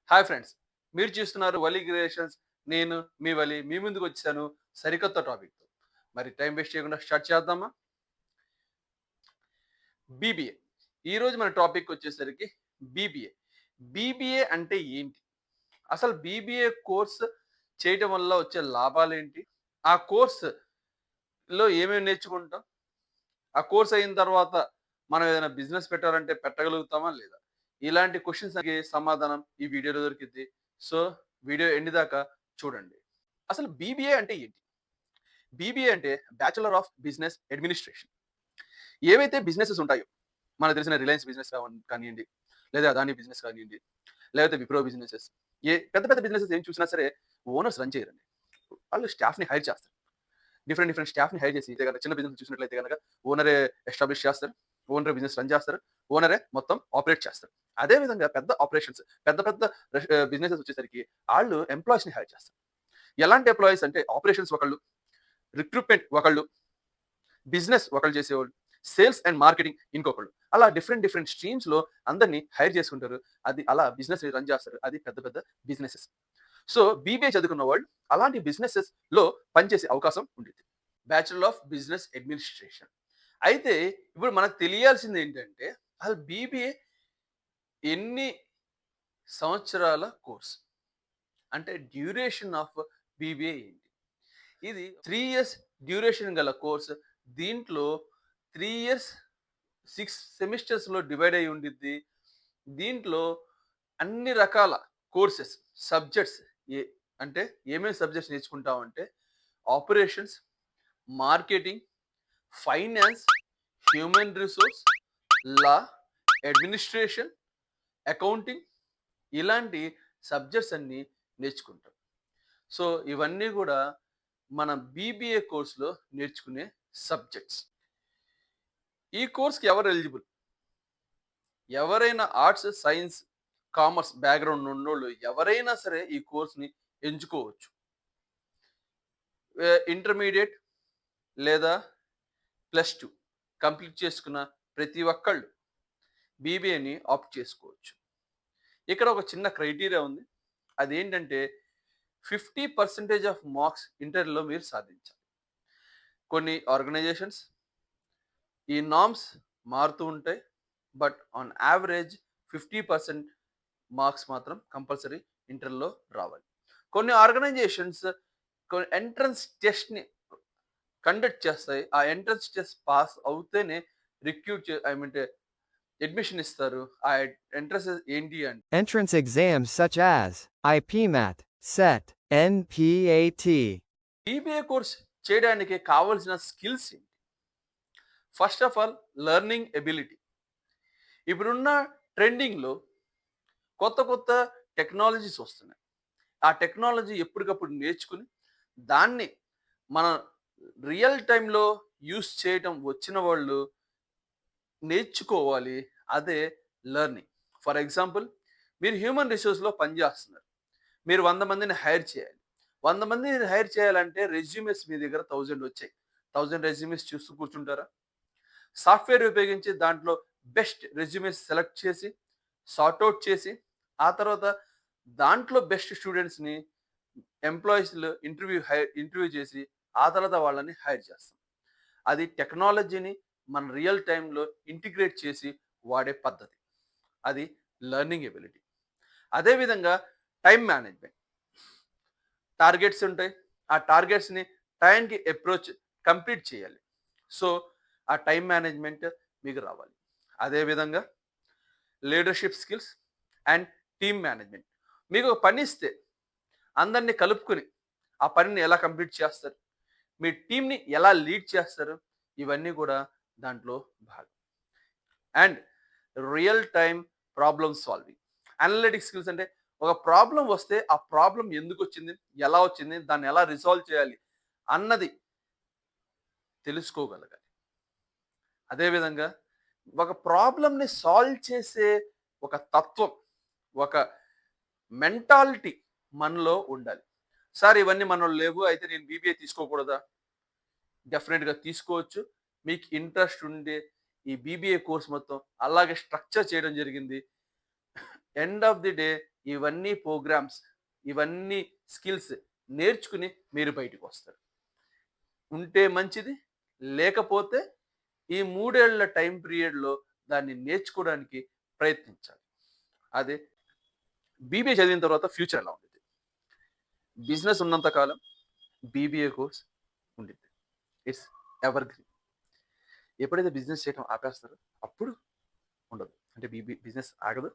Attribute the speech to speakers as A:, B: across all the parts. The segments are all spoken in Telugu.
A: హాయ్ ఫ్రెండ్స్, మీరు చూస్తున్నారు వలి క్రియేషన్స్. నేను మీ వలి మీ ముందుకు వచ్చాను సరికొత్త టాపిక్తో. మరి టైం వేస్ట్ చేయకుండా స్టార్ట్ చేద్దామా? బీబీఏ. ఈరోజు మన టాపిక్ వచ్చేసరికి బీబీఏ. బీబీఏ అంటే ఏంటి? అసలు బీబీఏ కోర్స్ చేయటం వల్ల వచ్చే లాభాలేంటి? ఆ కోర్స్‌లో ఏమేమి నేర్చుకుంటాం? ఆ కోర్స్ అయిన తర్వాత మనం ఏదైనా బిజినెస్ పెట్టాలంటే పెట్టగలుగుతామా? లేదా? ఇలాంటి క్వెషన్స్‌కి సమాధానం ఈ వీడియోలో దొరికిద్ది. సో, వీడియో ఎండ్ దాకా చూడండి. అసలు బీబీఏ అంటే ఏంటి? బీబీఏ అంటే బ్యాచిలర్ ఆఫ్ బిజినెస్ అడ్మినిస్ట్రేషన్. ఏవైతే బిజినెసెస్ ఉంటాయో, మనకు తెలిసిన రిలయన్స్ బిజినెస్ కానియండి, లేదా అదాని బిజినెస్ కానియండి, లేకపోతే విప్రో బిజినెసెస్. పెద్ద పెద్ద బిజినెసెస్ ఏం చూసినా సరే ఓనర్స్ రన్ చేయరండి. వాళ్ళు స్టాఫ్‌ని హైర్ చేస్తారు. డిఫరెంట్ డిఫరెంట్ స్టాఫ్‌ని హైర్ చేసి ఇదే గనక చిన్న బిజినెస్ చూసినట్లయితే గనక ఓనరే ఎస్టాబ్లిష్ చేస్తారు. ఓనరే బిజినెస్ రన్ చేస్తారు. ఓనరే మొత్తం ఆపరేట్ చేస్తారు. అదే విధంగా పెద్ద ఆపరేషన్స్ పెద్ద పెద్ద బిజినెసెస్ వచ్చేసరికి ఆళ్ళు ఎంప్లాయీస్‌ని హైర్ చేస్తారు. ఎలాంటి ఎంప్లాయీస్ అంటే ఆపరేషన్స్ ఒకళ్ళు, రిక్రూట్‌మెంట్ ఒకళ్ళు, బిజినెస్ ఒకళ్ళు చేసేవాళ్ళు, సేల్స్ అండ్ మార్కెటింగ్ ఇంకొకళ్ళు. అలా డిఫరెంట్ డిఫరెంట్ స్ట్రీమ్స్‌లో అందరిని హైర్ చేసుకుంటారు. అది అలా బిజినెస్ రన్ చేస్తారు. అది పెద్ద పెద్ద బిజినెసెస్. సో, బీబీఏ చదువుకున్న వాళ్ళు అలాంటి బిజినెసెస్‌లో పనిచేసే అవకాశం ఉండిద్ది. Bachelor of business administration. అయితే ఇప్పుడు మనకు తెలియాల్సింది ఏంటంటే, అసలు బీబీఏ ఎన్ని సంవత్సరాల కోర్స్? అంటే డ్యూరేషన్ ఆఫ్ బీబీఏ ఏంటి? ఇది 3 ఇయర్స్ డ్యూరేషన్ గల కోర్స్. దీంట్లో 3 ఇయర్స్ 6 సెమిస్టర్స్‌లో డివైడ్ అయ్యి ఉండిద్ది. దీంట్లో అన్ని రకాల కోర్సెస్, సబ్జెక్ట్స్ ఏ అంటే ఏమేమి సబ్జెక్ట్స్ నేర్చుకుంటామంటే operations, marketing, finance, human resource, law, administration, accounting ఇలాంటి సబ్జెక్ట్స్ అన్నీ నేర్చుకుంటాం. సో, ఇవన్నీ గూడా మన బీబీఏ కోర్స్‌లో నేర్చుకునే సబ్జెక్ట్స్. ఈ కోర్స్‌కి ఎవరు ఎలిజిబుల్? ఎవరైనా ఆర్ట్స్, సైన్స్, కామర్స్ బ్యాక్‌గ్రౌండ్ ఉన్నోళ్ళు ఎవరైనా సరే ఈ కోర్స్‌ని ఎంచుకోవచ్చు. ఇంటర్మీడియేట్ లేదా +2 కంప్లీట్ చేసుకున్న ప్రతి ఒక్కళ్ళు బీబీఏని ఆప్ట్ చేసుకోవచ్చు. ఇక్కడ ఒక చిన్న క్రైటీరియా ఉంది. అదేంటంటే 50% ఆఫ్ మార్క్స్ ఇంటర్‌లో మీరు సాధించాలి. కొన్ని ఆర్గనైజేషన్స్ ఈ నార్మ్స్ మారుతూ ఉంటాయి. బట్ ఆన్ యావరేజ్ 50% మార్క్స్ మాత్రం కంపల్సరీ ఇంటర్‌లో రావాలి. కొన్ని ఆర్గనైజేషన్స్ ఎంట్రన్స్ టెస్ట్‌ని కండక్ట్ చేస్తాయి. ఆ ఎంట్రన్స్ టెస్ట్ పాస్ అవుతేనే ఐ మీన్ అడ్మిషన్ ఇస్తారు. ఆ ఎంట్రన్స్ ఏంటి అంటే
B: Entrance exams such as IPMAT, SET, NPAT.
A: BBA course చేయడానికి కావాల్సిన స్కిల్స్ ఏంటి? First of all learning ability. ఇప్పుడున్న ట్రెండింగ్‌లో కొత్త కొత్త టెక్నాలజీస్ వస్తున్నాయి. ఆ టెక్నాలజీ ఎప్పటికప్పుడు నేర్చుకుని, దాన్ని మన రియల్ టైమ్‌లో యూజ్ చేయటం వచ్చిన వాళ్ళు నేర్చుకోవాలి. అదే లెర్నింగ్. ఫర్ ఎగ్జాంపుల్ మీరు హ్యూమన్ రిసోర్స్‌లో పనిచేస్తున్నారు. మీరు 100 మందిని హైర్ చేయాలి. 100 మందిని హైర్ చేయాలంటే రెజ్యూమెస్ మీ దగ్గర 1000 వచ్చాయి. 1000 రెజ్యూమెస్ చూస్తూ కూర్చుంటారా? సాఫ్ట్‌వేర్ ఉపయోగించి దాంట్లో బెస్ట్ రెజ్యూమెస్ సెలెక్ట్ చేసి, సార్ట్ ఔట్ చేసి, ఆ తర్వాత దాంట్లో బెస్ట్ స్టూడెంట్స్‌ని ఇంటర్వ్యూ చేసి, ఆ తర్వాత వాళ్ళని హైర్ చేస్తాం. అది టెక్నాలజీని మన రియల్ టైమ్‌లో ఇంటిగ్రేట్ చేసి వాడే పద్ధతి. అది లెర్నింగ్ ఎబిలిటీ. అదే విధంగా టైమ్ మేనేజ్‌మెంట్. టార్గెట్స్ ఉంటాయి. ఆ టార్గెట్స్‌ని టైంకి కంప్లీట్ చేయాలి. సో, ఆ టైమ్ మేనేజ్‌మెంట్ మీకు రావాలి. అదే విధంగా leadership skills and team management. మీకు ఒక పని ఇస్తే అందరిని కలుపుకొని ఆ పనిని ఎలా కంప్లీట్ చేస్తారు? మీ టీమ్‌ని ఎలా లీడ్ చేస్తారు? ఇవన్నీ కూడా దాంట్లో భాగం. And real time problem solving. Analytics skills అంటే ఒక ప్రాబ్లమ్ వస్తే ఆ ప్రాబ్లమ్ ఎందుకొచ్చింది? ఎలా వచ్చింది? దాన్ని ఎలా రిసాల్వ్ చేయాలి? అన్నది తెలుసుకోగలగాలి. అదే విధంగా ఒక ప్రాబ్లమ్‌ని సాల్వ్ చేసే ఒక తత్వం, ఒక మెంటాలిటీ మనలో ఉండాలి. సార్ ఇవన్నీ మనలో లేవు. అయితే నేను బీబీఏ తీసుకోకూడదా? డెఫినిట్‌గా తీసుకోవచ్చు. మీకు ఇంట్రెస్ట్ ఉండే ఈ బీబీఏ కోర్స్ మొత్తం అలాగే స్ట్రక్చర్ చేయడం జరిగింది. ఎండ్ ఆఫ్ ది డే ఇవన్నీ ప్రోగ్రామ్స్, ఇవన్నీ స్కిల్స్ నేర్చుకుని మీరు బయటికి వస్తారు. ఉంటే మంచిది, లేకపోతే ఈ 3 ఏళ్ల టైం పీరియడ్‌లో దాన్ని నేర్చుకోవడానికి ప్రయత్నించాలి. అదే బీబీఏ చదివిన తర్వాత ఫ్యూచర్ ఎలా ఉండిద్ది? బిజినెస్ ఉన్నంత కాలం బీబీఏ కోర్స్ ఉండిద్ది. It's evergreen. ఎప్పుడైతే బిజినెస్ చేయడం ఆపేస్తారో అప్పుడు ఉండదు. అంటే బిజినెస్ ఆగదు.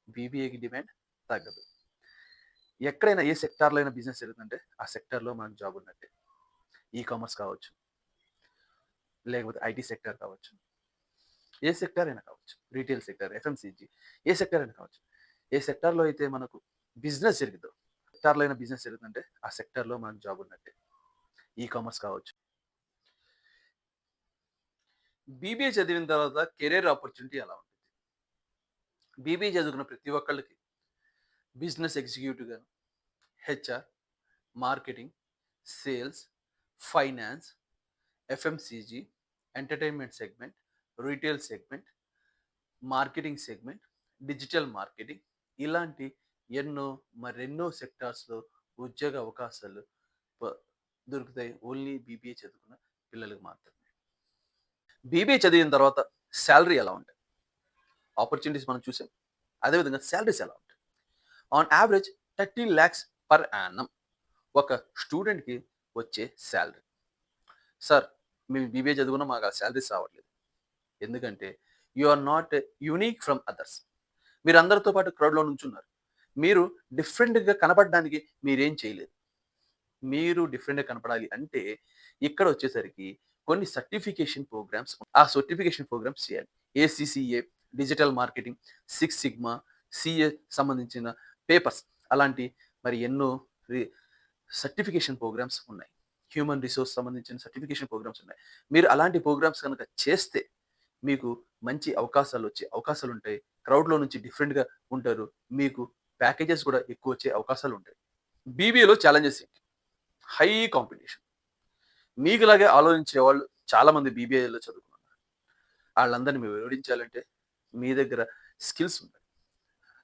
A: బీబీఏకి డిమాండ్ తగ్గదు. ఎక్కడైనా ఏ సెక్టార్‌లో అయినా బిజినెస్ జరుగుతుందంటే ఆ సెక్టార్‌లో మనకు జాబ్ ఉన్నట్టే. ఈ కామర్స్ కావచ్చు, లేకపోతే ఐటీ సెక్టార్ కావచ్చు, ఏ సెక్టార్ అయినా కావచ్చు. రిటైల్ సెక్టార్, ఎఫ్ఎంసీజీ, ఏ సెక్టార్ అయినా కావచ్చు. ఏ సెక్టార్‌లో అయితే మనకు బిజినెస్ జరిగిద్దో, సెక్టార్‌లో అయినా బిజినెస్ జరుగుతుందంటే ఆ సెక్టార్‌లో మనకు జాబ్ ఉన్నట్టే. ఈ కామర్స్ కావచ్చు. బీబీఏ చదివిన తర్వాత కెరియర్ ఆపర్చునిటీ ఎలా ఉంటుంది? బీబీఏ చదువుకున్న ప్రతి ఒక్కళ్ళకి బిజినెస్ ఎగ్జిక్యూటివ్ గాను, HR, marketing, sales, finance, FMCG, entertainment segment, retail segment, marketing segment, digital marketing ఇలాంటి మరెన్నో సెక్టార్స్‌లో ఉద్యోగ అవకాశాలు ప దొరుకుతాయి. ఓన్లీ బీబీఏ చదువుకున్న పిల్లలకి మాత్రమే. బీబీఏ చదివిన తర్వాత సాలరీ ఎలా ఉంటాయి? ఆపర్చునిటీస్ మనం చూసాం. అదేవిధంగా సాలరీస్ ఎలా ఉంటాయి? On average 30 lakhs per annum ఒక స్టూడెంట్‌కి వచ్చే సాలరీ. సార్ మేము బీబీఏ చదువుకున్నాం మాకు ఆ సాలరీస్ రావట్లేదు. ఎందుకంటే you are not unique from others. మీరు అందరితో పాటు క్రౌడ్‌లో నుంచున్నారు. మీరు డిఫరెంట్‌గా కనపడడానికి మీరేం చేయలేదు. మీరు డిఫరెంట్‌గా కనపడాలి అంటే ఇక్కడ వచ్చేసరికి కొన్ని సర్టిఫికేషన్ ప్రోగ్రామ్స్ ఆ సర్టిఫికేషన్ ప్రోగ్రామ్స్ చేయాలి. ACCA, digital marketing, six sigma, CA సంబంధించిన పేపర్స్ అలాంటి మరి ఎన్నో రి సర్టిఫికేషన్ ప్రోగ్రామ్స్ ఉన్నాయి. హ్యూమన్ రిసోర్స్ సంబంధించిన సర్టిఫికేషన్ ప్రోగ్రామ్స్ ఉన్నాయి. మీరు అలాంటి ప్రోగ్రామ్స్ కనుక చేస్తే మీకు మంచి అవకాశాలు వచ్చే అవకాశాలు ఉంటాయి. క్రౌడ్‌లో నుంచి డిఫరెంట్‌గా ఉంటారు. మీకు ప్యాకేజెస్ కూడా ఎక్కువ వచ్చే అవకాశాలు ఉంటాయి. బీబీఏలో ఛాలెంజెస్ ఏంటి? High competition. మీకులాగే ఆలోచించే వాళ్ళు చాలామంది బీబీఏలో చదువుకున్నారు. ఆళ్ళందరిని మీరు ఓడించాలంటే మీ దగ్గర స్కిల్స్ ఉండాలి.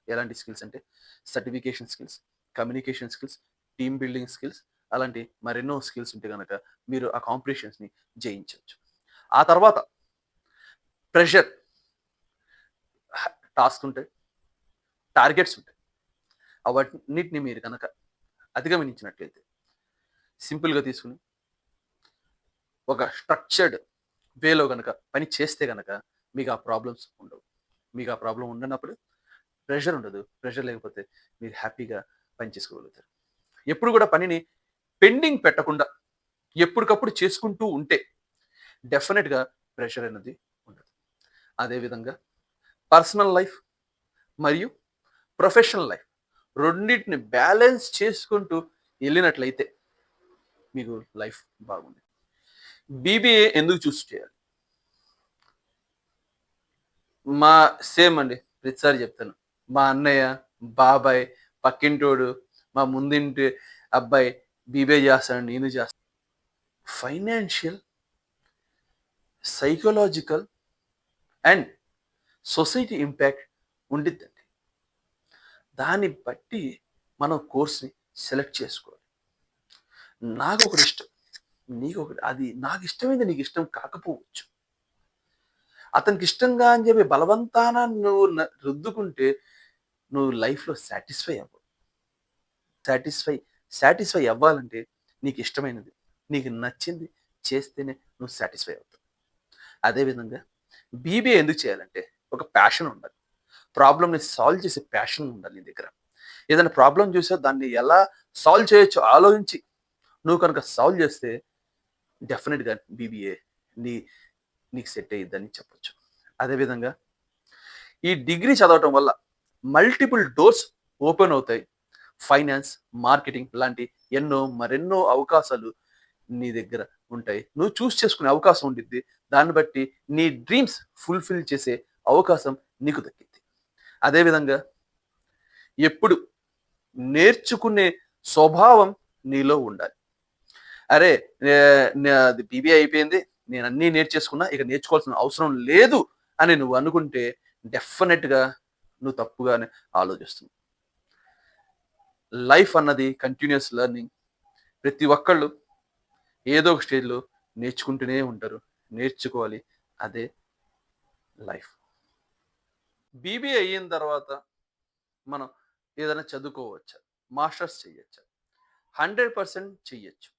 A: ఎలాంటి స్కిల్స్ అంటే certification skills, communication skills, team building skills అలాంటి మరెన్నో స్కిల్స్ ఉంటే గనక మీరు ఆ కాంపిటీషన్స్‌ని జయించొచ్చు. ఆ తర్వాత ప్రెషర్, టాస్క్ ఉంటాయి, టార్గెట్స్ ఉంటాయి. అవన్నిటిని మీరు గనక అధిగమించినట్లయితే సింపుల్‌గా తీసుకొని ఒక స్ట్రక్చర్డ్ వేలో గనక పని చేస్తే గనక మీకు ఆ ప్రాబ్లమ్స్ ఉండవు. మీకు ఆ ప్రాబ్లమ్ ఉండనప్పుడు ప్రెషర్ ఉండదు. ప్రెషర్ లేకపోతే మీరు హ్యాపీగా పని చేసుకోగలుగుతారు. ఎప్పుడు కూడా పనిని పెండింగ్ పెట్టకుండా ఎప్పటికప్పుడు చేసుకుంటూ ఉంటే డెఫినిట్‌గా ప్రెషర్ అనేది ఉండదు. అదేవిధంగా పర్సనల్ లైఫ్ మరియు ప్రొఫెషనల్ లైఫ్ రెండిటిని బ్యాలెన్స్ చేసుకుంటూ ఎళ్ళినట్లయితే మీకు లైఫ్ బాగుంది. బీబీఏ ఎందుకు చూస్ చేయాలి? మా సేమ్ అండి. ప్రతిసారి చెప్తాను. మా అన్నయ్య, బాబాయ్, పక్కింటోడు, మా ముందింటి అబ్బాయి బీబీఏ చేస్తాడు. నేను చేస్తాను. Financial, psychological and society impact ఉండిద్దండి. దాన్ని బట్టి మనం కోర్స్‌ని సెలెక్ట్ చేసుకోవాలి. నాకొకటి ఇష్టం. నీకొకటి అది నాకు ఇష్టమైంది నీకు ఇష్టం కాకపోవచ్చు. అతనికి ఇష్టంగా అని చెప్పి బలవంతాన నువ్వు రుద్దుకుంటే నువ్వు లైఫ్‌లో సాటిస్ఫై అవ్వవు. సాటిస్ఫై సాటిస్ఫై అవ్వాలంటే నీకు ఇష్టమైనది, నీకు నచ్చింది చేస్తేనే నువ్వు సాటిస్ఫై అవుతావు. అదేవిధంగా బీబీఏ ఎందుకు చేయాలంటే ఒక ప్యాషన్ ఉండాలి. ప్రాబ్లమ్‌ని సాల్వ్ చేసే ప్యాషన్ ఉండాలి నీ దగ్గర. ఏదైనా ప్రాబ్లమ్ చూసావు దాన్ని ఎలా సాల్వ్ చేయొచ్చో ఆలోచించి నువ్వు కనుక సాల్వ్ చేస్తే డెఫినిట్‌గా బీబీఏ నీ నీకు సెట్ అయ్యిద్దని చెప్పొచ్చు. అదేవిధంగా ఈ డిగ్రీ చదవటం వల్ల మల్టిపుల్ డోర్స్ ఓపెన్ అవుతాయి. ఫైనాన్స్, మార్కెటింగ్ లాంటి మరెన్నో అవకాశాలు నీ దగ్గర ఉంటాయి. నువ్వు చూస్ చేసుకునే అవకాశం ఉండిద్ది. దాన్ని బట్టి నీ డ్రీమ్స్ ఫుల్‌ఫిల్ చేసే అవకాశం నీకు దక్కిద్ది. అదేవిధంగా ఎప్పుడు నేర్చుకునే స్వభావం నీలో ఉండాలి. అరే! నాది బీబీఏ అయిపోయింది. నేను అన్నీ నేర్చేసుకున్నా. ఇక నేర్చుకోవాల్సిన అవసరం లేదు అని నువ్వు అనుకుంటే డెఫినిట్‌గా నువ్వు తప్పుగానే ఆలోచిస్తున్నావు. లైఫ్ అన్నది కంటిన్యూస్ లెర్నింగ్. ప్రతి ఒక్కళ్ళు ఏదో ఒక స్టేజ్‌లో నేర్చుకుంటూనే ఉంటారు. నేర్చుకోవాలి. అదే లైఫ్. బీబీఏ అయిన తర్వాత మనం ఏదైనా చదువుకోవచ్చా? మాస్టర్స్ చేయొచ్చా? 100% చెయ్యొచ్చు.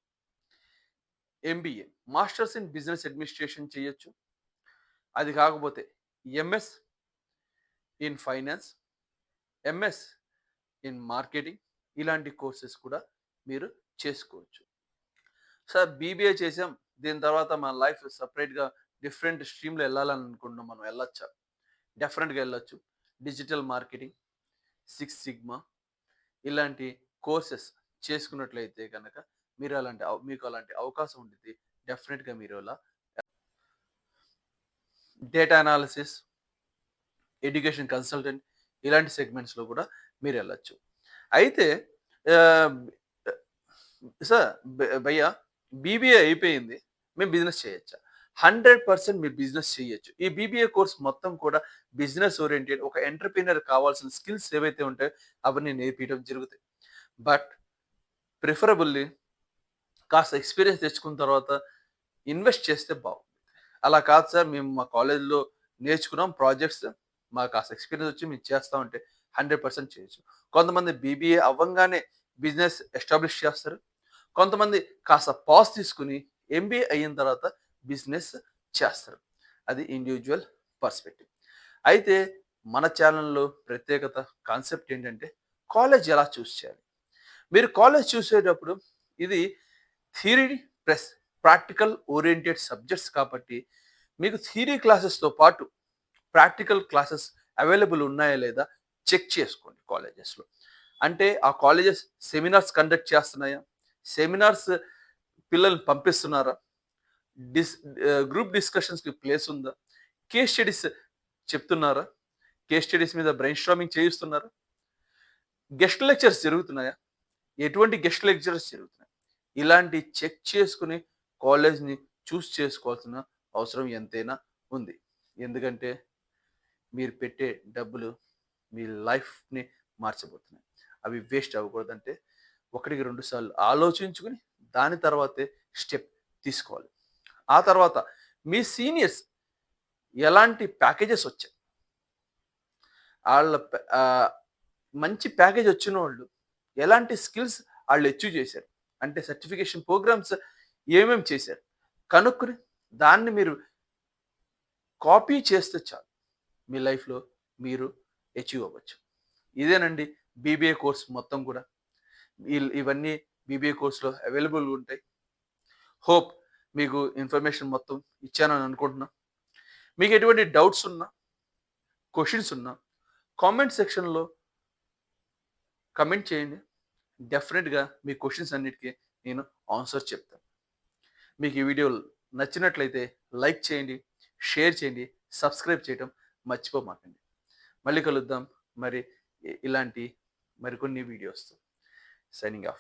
A: MBA masters in business administration చేయొచ్చు. అది కాకపోతే MS in finance, MS in marketing ఇలాంటి కోర్సెస్ కూడా మీరు చేసుకోవచ్చు. సార్ బీబీఏ చేసాం. దీని తర్వాత మన లైఫ్ సెపరేట్‌గా డిఫరెంట్ స్ట్రీమ్‌లో ఎళ్ళాలని అనుకుంటున్నాం. మనం ఎళ్ళొచ్చా? డెఫినిట్‌గా ఎళ్ళొచ్చు. డిజిటల్ మార్కెటింగ్, సిక్స్ సిగ్మా ఇలాంటి కోర్సెస్ చేసుకున్నట్లయితే గనక మీకు అలాంటి అవకాశం ఉండిద్ది. డెఫినిట్‌గా మీరు అలా డేటా అనాలిసిస్, ఎడ్యుకేషన్ కన్సల్టెంట్ ఇలాంటి సెగ్మెంట్స్‌లో కూడా మీరెళ్ళొచ్చు. అయితే ఆహ్, సార్ భయ్యా బీబీఏ అయిపోయింది. మేము బిజినెస్ చేయొచ్చా? 100% మీరు బిజినెస్ చేయొచ్చు. ఈ బీబీఏ కోర్స్ మొత్తం కూడా బిజినెస్ ఓరియెంటెడ్ ఒక ఎంటర్‌ప్రెన్యూర్ కావాల్సిన స్కిల్స్ ఏవైతే ఉంటాయో అవన్నీ నేర్పియడం జరుగుతాయి. బట్ ప్రిఫరబుల్లీ కాస్త ఎక్స్‌పీరియన్స్ తెచ్చుకున్న తర్వాత ఇన్వెస్ట్ చేస్తే బావుంటుంది. అలా కాదు సార్ మేము మా కాలేజ్‌లో నేర్చుకున్నాం ప్రాజెక్ట్స్. మాకు కాస్త ఎక్స్‌పీరియన్స్ వచ్చి మేము చేస్తామంటే 100% చేయొచ్చు. కొంతమంది బీబీఏ అవ్వంగానే బిజినెస్ ఎస్టాబ్లిష్ చేస్తారు. కొంతమంది కాస్త పాజ్ తీసుకొని ఎంబీఏ అయిన తర్వాత బిజినెస్ చేస్తారు. అది ఇండివిడ్యువల్ పర్స్పెక్టివ్. అయితే మన ఛానెల్‌లో ప్రత్యేకత కాన్సెప్ట్ ఏంటంటే కాలేజ్ ఎలా చూజ్ చేయాలి? మీరు కాలేజ్ చూసేటప్పుడు ఇది theory plus practical oriented subjects కాబట్టి మీకు థియరీ క్లాసెస్‌తో పాటు ప్రాక్టికల్ క్లాసెస్ అవైలబుల్ ఉన్నాయా లేదా చెక్ చేసుకోండి కాలేజెస్‌లో. అంటే ఆ కాలేజెస్ సెమినార్స్ కండక్ట్ చేస్తున్నాయా? సెమినార్స్ పిల్లల్ని పంపిస్తున్నారా? గ్రూప్ డిస్కషన్స్‌కి ప్లేస్ ఉందా? కేస్ స్టడీస్ చెప్తున్నారా? కేస్ స్టడీస్ మీద బ్రెయిన్ స్టార్మింగ్ చేయిస్తున్నారా? గెస్ట్ లెక్చర్స్ జరుగుతున్నాయా? ఎటువంటి గెస్ట్ లెక్చరర్స్ జరుగుతున్నాయి? ఇలాంటి చెక్ చేసుకొని కాలేజ్‌ని చూస్ చేసుకోవాల్సిన అవసరం ఎంతైనా ఉంది. ఎందుకంటే మీరు పెట్టే డబ్బులు మీ లైఫ్‌ని మార్చబోతున్నాయి. అవి వేస్ట్ అవ్వకూడదంటే ఒకటికి 2 సార్లు ఆలోచించుకొని దాని తర్వాతే స్టెప్ తీసుకోవాలి. ఆ తర్వాత మీ సీనియర్స్ ఎలాంటి ప్యాకేజెస్ వచ్చాయి? ఆళ్ళ మంచి ప్యాకేజ్ వచ్చినోళ్ళు ఎలాంటి స్కిల్స్ ఆళ్ళు అచీవ్ చేశారు? అంటే సర్టిఫికేషన్ ప్రోగ్రామ్స్ ఏమేమి చేశారు? కనుక్కొని దాన్ని మీరు కాపీ చేస్తే చాలు. మీ లైఫ్‌లో మీరు అచీవ్ అవ్వచ్చు. ఇదేనండి బీబీఏ కోర్స్ మొత్తం కూడా. ఇవన్నీ బీబీఏ కోర్స్‌లో అవైలబుల్‌గా ఉంటాయి. హోప్ మీకు ఇన్ఫర్మేషన్ మొత్తం ఇచ్చానని అనుకుంటున్నా. మీకు ఎటువంటి డౌట్స్ ఉన్నా, క్వెషన్స్ ఉన్నా కామెంట్ సెక్షన్‌లో కమెంట్ చేయండి. డెఫినిట్‌గా మీ క్వెషన్స్ అన్నిటికి నేను ఆన్సర్ చెప్తాను. మీకు ఈ వీడియో నచ్చినట్లయితే లైక్ చేయండి, షేర్ చేయండి, సబ్స్క్రైబ్ చేయడం మర్చిపోమాకండి. మళ్ళీ కలుద్దాం మరి ఇలాంటి మరికొన్ని వీడియోస్‌తో. Signing of.